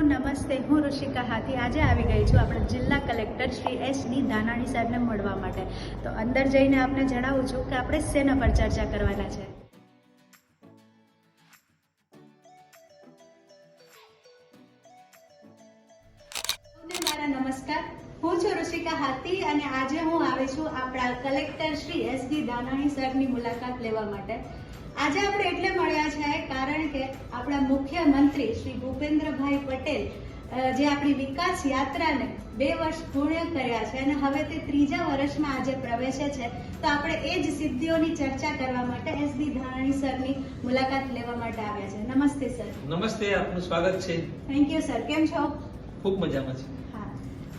નમસ્તે, હું ઋષિકા હાથી આજે આવી ગઈ છું આપણે જિલ્લા કલેક્ટર શ્રી એસ.ડી. ધાનાણી સરને મળવા માટે. તો અંદર જઈને આપને જણાવું છું કે આપણે શેના પર ચર્ચા કરવાના છે. મારા નમસ્કાર, હું છું ઋષિકા હાથી અને આજે હું આવી છું આપણા કલેક્ટર શ્રી એસ.ડી. ધાનાણી સરની મુલાકાત લેવા માટે. આજે આપણે એટલે મળ્યા છે કારણ કે આપણા મુખ્યમંત્રી શ્રી ભૂપેન્દ્રભાઈ પટેલ જે આપણી વિકાસ યાત્રાને 2 વર્ષ પૂર્ણ કર્યા છે અને હવે તે 3જા વર્ષમાં આજે પ્રવેશે છે, તો આપણે એ જ સિદ્ધિઓની ચર્ચા કરવા માટે એસ.ડી. ધાનાણી સરની મુલાકાત લેવા માટે આવ્યા છે. નમસ્તે સર. નમસ્તે, આપનું સ્વાગત છે. Thank you sir. કેમ છો? ખૂબ મજામાં છે.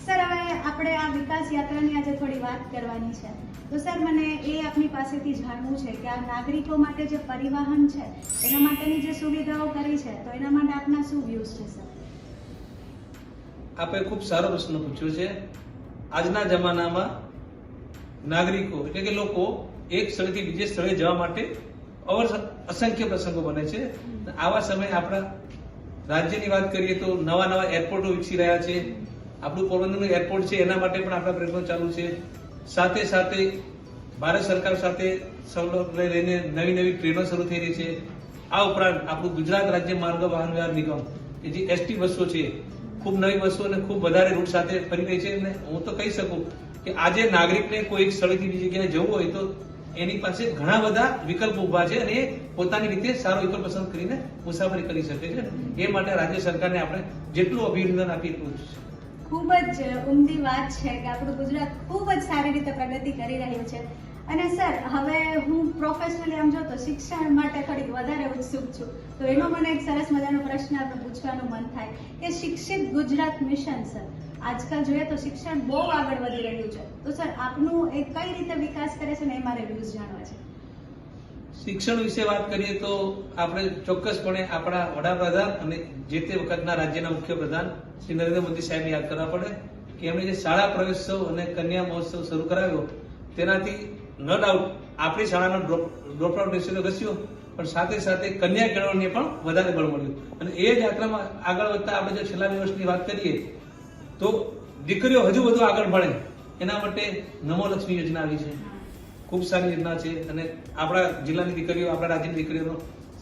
સર, હવે આપણે આ વિકાસ યાત્રાની આજે થોડી વાત કરવાની છે. તો સર, મને એ આપની પાસેથી જાણવું છે કે આ નાગરિકો માટે જે પરિવહન છે એના માટેની જે સુવિધાઓ કરી છે, તો એના માટે આપના શું વ્યૂઝ છે સર? આપે ખૂબ સારો પ્રશ્ન પૂછ્યો છે. આજના જમાનામાં નાગરિકો એટલે કે લોકો એક સ્થળેથી બીજે સ્થળે જવા માટે અસંખ્ય પ્રસંગો બને છે. આવા સમયે આપણા રાજ્યની વાત કરીએ તો નવા એરપોર્ટો વિકસી રહ્યા છે. આપણું પોરબંદરનું એરપોર્ટ છે, એના માટે પણ આપણા પ્રયત્નો ચાલુ છે. સાથે સાથે ભારત સરકાર સાથે સૌલભ્ય લઈને નવી ટ્રેનો શરૂ થઈ રહી છે. આ ઉપરાંત આપણું ગુજરાત રાજ્ય માર્ગ વાહન વ્યવહાર નિગમ કે જે એસટી બસો છે, ખૂબ નવી બસો અને ખૂબ વધારે રૂટ સાથે ફરી રહી છે. અને હું તો કહી શકું કે આજે નાગરિકને કોઈ એક સ્થળેથી બીજી જગ્યાએ જવું હોય તો એની પાસે ઘણા બધા વિકલ્પો ઉભા છે અને એ પોતાની રીતે સારો વિકલ્પ પસંદ કરીને મુસાફરી કરી શકે છે. એ માટે રાજ્ય સરકારને આપણે જેટલું અભિનંદન આપીએ એટલું જ છે. ખૂબ જ ઉમદી વાત છે કે આપણું ગુજરાત ખૂબ જ સારી રીતે પ્રગતિ કરી રહ્યું છે. અને સર, હવે હું પ્રોફેશનલી આમ જો તો શિક્ષણ માટે થોડીક વધારે ઉત્સુક છું, તો એનો મને એક સરસ મજાનો પ્રશ્ન આપણે પૂછવાનું મન થાય કે શિક્ષિત ગુજરાત મિશન સર, આજકાલ જોઈએ તો શિક્ષણ બહુ આગળ વધી રહ્યું છે, તો સર આપનું એ કઈ રીતે વિકાસ કરે છે ને એ મારે વ્યૂઝ જાણવા છે. શિક્ષણ વિશે વાત કરીએ તો આપણે ચોક્કસપણે આપણા વડાપ્રધાન અને જે તે વખતના રાજ્યના મુખ્યપ્રધાન શ્રી નરેન્દ્ર મોદી સાહેબને યાદ કરવા પડે કે એમણે જે શાળા પ્રવેશોત્સવ અને કન્યા મહોત્સવ શરૂ કરાવ્યો, તેનાથી ન ડાઉટ આપણી શાળાનો ડ્રોપ આઉટ રેશિયો ઘસ્યો, પણ સાથે સાથે કન્યા કેળવણીને પણ વધારે બળ મળ્યું. અને એ જ યાત્રામાં આગળ વધતા આપણે જો છેલ્લા 2 વર્ષની વાત કરીએ તો દીકરીઓ હજુ વધુ આગળ ભણે એના માટે નમો લક્ષ્મી યોજના આવી છે. ખૂબ સારી યોજના છે અને આપણા જિલ્લાની દીકરીઓ, આપણા રાજ્યની દીકરીઓનો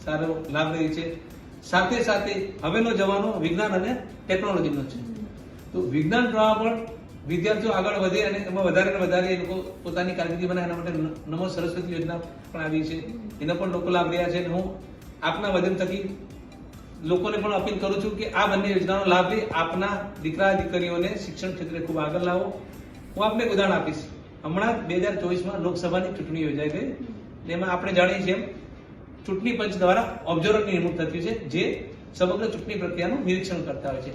સારો લાભ રહી છે. સાથે સાથે હવેનો જમાનો વિજ્ઞાન અને ટેકનોલોજીનો છે, તો વિજ્ઞાન પ્રવાહ પણ વિદ્યાર્થીઓ આગળ વધે અને એમાં વધારે ને વધારે એ લોકો પોતાની કારકિર્દી બનાવે, એના માટે નમો સરસ્વતી યોજના પણ આવી છે, એનો પણ લોકો લાભ રહ્યા છે. અને હું આપના માધ્યમ થકી લોકોને પણ અપીલ કરું છું કે આ બંને યોજનાનો લાભ લઈ આપના દીકરા દીકરીઓને શિક્ષણ ક્ષેત્રે ખૂબ આગળ લાવો. હું આપને એક ઉદાહરણ આપીશ. હમણાં 2024માં લોકસભાની ચૂંટણી યોજાઈ ગઈ, એમાં આપણે જાણીએ છીએ ચૂંટણી પંચ દ્વારા ઓબ્ઝર્વરની નિમણૂક થતી છે, જે સમગ્ર ચૂંટણી પ્રક્રિયાનું નિરીક્ષણ કરતા હોય છે.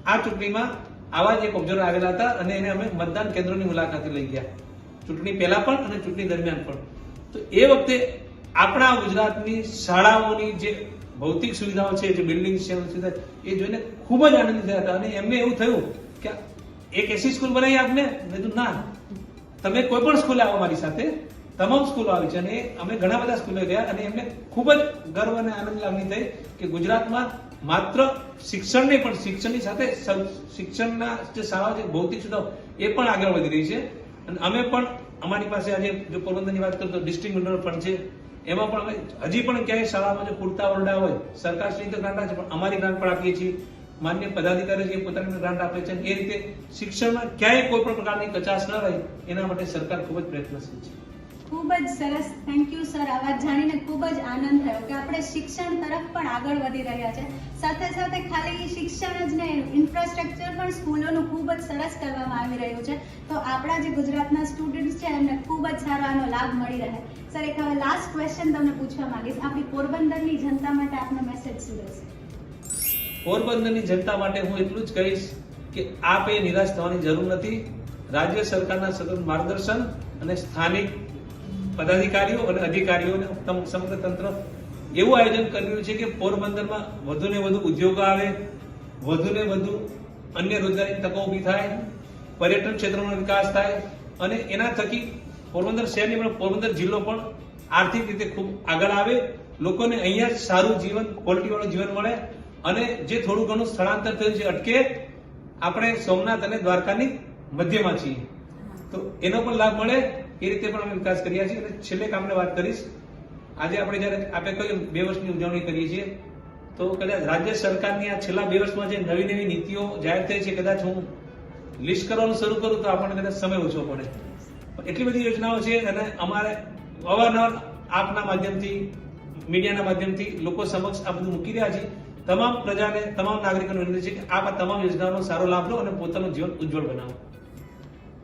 આ ચૂંટણીમાં આવા જ એક ઓબ્ઝર્વર આવેલા હતા અને એને અમે મતદાન કેન્દ્રોની મુલાકાતે લઈ ગયા, ચૂંટણી પહેલા પણ અને ચૂંટણી દરમિયાન પણ. તો એ વખતે આપણા ગુજરાતની શાળાઓની જે ભૌતિક સુવિધાઓ છે, જે બિલ્ડિંગ છે, એ જોઈને ખૂબ જ આનંદિત થયા હતા. અને એમને એવું થયું કે એક એસી સ્કૂલ બનાવી આપને. મેં કીધું ના, તમે કોઈ પણ સ્કૂલે આવો મારી સાથે, તમામ સ્કૂલો આવી છે. અને અમે ઘણા બધા સ્કૂલે ગયા અને એમને ખૂબ જ ગર્વ અને આનંદ લાગણી થઈ કે ગુજરાતમાં માત્ર શિક્ષણ નહીં પણ શિક્ષણની સાથે શિક્ષણના જે શાળાઓ છે, ભૌતિક સુવિધાઓ એ પણ આગળ વધી રહી છે. અને અમે પણ અમારી પાસે આજે જો પોરબંદરની વાત કરીએ તો ડિસ્ટ્રિક્ટ મિનરલ ફંડ છે, એમાં પણ અમે હજી પણ ક્યાંય શાળામાં જો પૂરતા ઓરડા હોય, સરકારશ્રી તો ગ્રાન્ટ છે પણ અમારી ગ્રાન્ટ પણ આપીએ છીએ, માન્ય પદાધિકારી જે પોતાની ગ્રાન્ટ આપે છે. એ રીતે શિક્ષણમાં ક્યાંય કોઈ પણ પ્રકારની કચાશ ન રહે એના માટે સરકાર ખૂબ જ પ્રયત્નશીલ છે. ખૂબ જ સરસ, થેન્ક યુ સર. આ વાત જાણીને ખૂબ જ આનંદ થયો કે આપણે શિક્ષણ તરફ પણ આગળ વધી રહ્યા છે. સાથે સાથે ખાલી શિક્ષણ જ નહીં, ઇન્ફ્રાસ્ટ્રક્ચર પણ સ્કૂલોનું ખૂબ જ સરસ કરવામાં આવી રહ્યું છે. તો આપણા જે ગુજરાતના સ્ટુડન્ટ્સ છે એમને ખૂબ જ સારો આનો લાભ મળી રહે. સર, એક હવે લાસ્ટ ક્વેશ્ચન તમને પૂછવા માંગીશ. આપણી પોરબંદરની જનતા માટે આપનો મેસેજ શું રહેશે? પોરબંદરની જનતા માટે હું એટલું જ કહીશ કે આપે નિરાશ થવાની જરૂર નથી. રાજ્ય સરકારના સતત માર્ગદર્શન અને સ્થાનિક પદાધિકારીઓ અને અધિકારીઓને સમગ્ર તંત્ર એવું આયોજન કરી રહ્યું છે કે પોરબંદરમાં વધુને વધુ ઉદ્યોગો આવે, વધુને વધુ અન્ય રોજગારીની તકો ઊભી થાય, પર્યટન ક્ષેત્રનો વિકાસ થાય અને એના થકી પોરબંદર શહેરની પણ પોરબંદર જિલ્લો પણ આર્થિક રીતે ખૂબ આગળ આવે, લોકોને અહીંયા સારું જીવન, ક્વોલિટી વાળું જીવન મળે. અને જે થોડું ઘણું સ્થળાંતર થયું છે અટકે, આપણે સોમનાથ અને દ્વારકાની મધ્યમાં છીએ, તો એનો પણ લાભ મળે એ રીતે પણ અમે વિકાસ કર્યા છીએ. અને છેલ્લે એક આપણે વાત કરીશ, આજે આપણે જયારે આપણે કહ્યું 2 વર્ષની ઉજવણી કરીએ છીએ, તો કદાચ રાજ્ય સરકારની આ છેલ્લા 2 વર્ષમાં જે નવી નવી નીતિઓ જાહેર થઈ છે, કદાચ હું લિસ્ટ કરવાનું શરૂ કરું તો આપણને કદાચ સમય ઓછો પડે. એટલી બધી યોજનાઓ છે અને અમારે અવારનવાર આપના માધ્યમથી, મીડિયાના માધ્યમથી લોકો સમક્ષ આ બધું મૂકી રહ્યા છે. તમામ પ્રજાને, તમામ નાગરિકોને વિનંતી છે કે આપ આ તમામ યોજનાઓનો સારો લાભ લો અને પોતાનું જીવન ઉજ્જવળ બનાવો.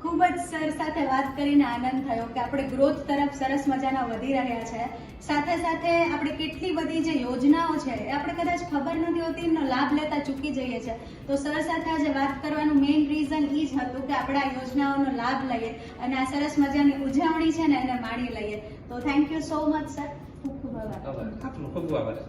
ખૂબ જ સર સાથે વાત કરીને આનંદ થયો કે આપણે ગ્રોથ તરફ સરસ મજાના વધી રહ્યા છે. સાથે સાથે આપણે કેટલી બધી જે યોજનાઓ છે એ આપણે કદાચ ખબર નથી હોતી, એનો લાભ લેતા ચૂકી જઈએ છીએ. તો સર સાથે આજે વાત કરવાનું મેઇન રીઝન એ જ હતું કે આપણે આ યોજનાઓનો લાભ લઈએ અને આ સરસ મજાની ઉજવણી છે ને એને માણી લઈએ. તો thank you so much sir. ખૂબ ખૂબ આભાર. આપનો ખૂબ ખૂબ આભાર.